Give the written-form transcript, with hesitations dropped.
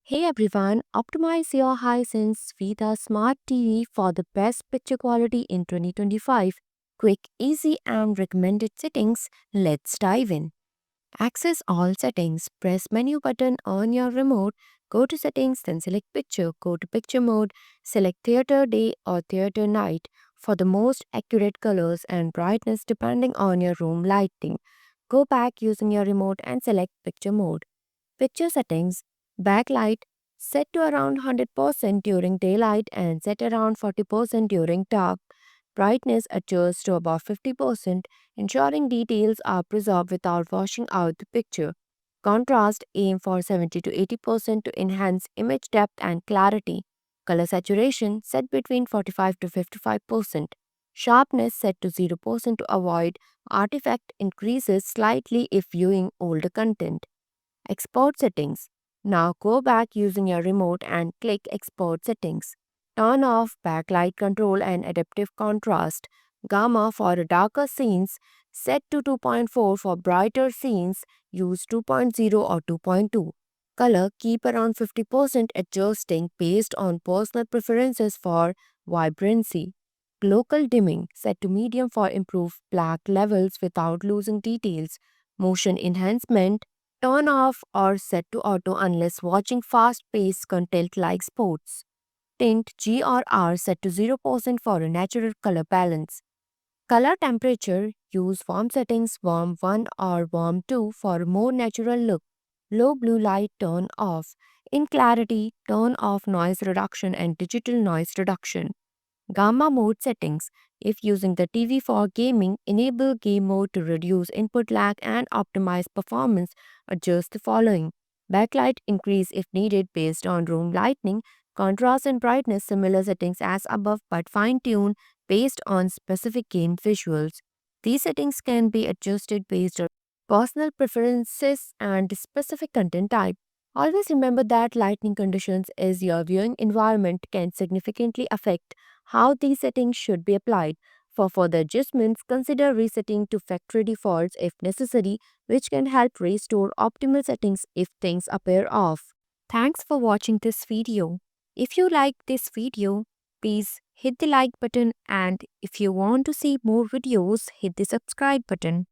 Hey everyone, optimize your Hisense with a smart TV for the best picture quality in 2025. Quick, easy, and recommended settings. Let's dive in. Access all settings. Press menu button on your remote. Go to settings, then select picture. Go to picture mode. Select theater day or theater night for the most accurate colors and brightness depending on your room lighting. Go back using your remote and select picture mode. Picture settings. Backlight set to around 100% during daylight and set around 40% during dark. Brightness adjusts to about 50%, ensuring details are preserved without washing out the picture. Contrast aim for 70 to 80% to enhance image depth and clarity. Color saturation set between 45 to 55%. Sharpness set to 0% to avoid artifact increases slightly if viewing older content. Export settings. Now go back using your remote and click Export settings. Turn off backlight control and adaptive contrast. Gamma for darker scenes. Set to 2.4 for brighter scenes. Use 2.0 or 2.2. Color keep around 50% adjusting based on personal preferences for vibrancy. Local dimming set to medium for improved black levels without losing details. Motion enhancement turn off or set to auto unless watching fast-paced content like sports. Tint GRR set to 0% for a natural color balance. Color temperature use warm settings warm 1 or warm 2 for a more natural look. Low blue light turn off. In clarity, turn off noise reduction and digital noise reduction. Gamma mode settings. If using the TV for gaming, enable game mode to reduce input lag and optimize performance. Adjust the following. Backlight increase if needed based on room lighting. Contrast and brightness similar settings as above but fine tune based on specific game visuals. These settings can be adjusted based on personal preferences and specific content type. Always remember that lighting conditions is your viewing environment can significantly affect how these settings should be applied. For further adjustments, consider resetting to factory defaults if necessary, which can help restore optimal settings if things appear off. Thanks for watching this video. If you like this video, please hit the like button, and if you want to see more videos, hit the subscribe button.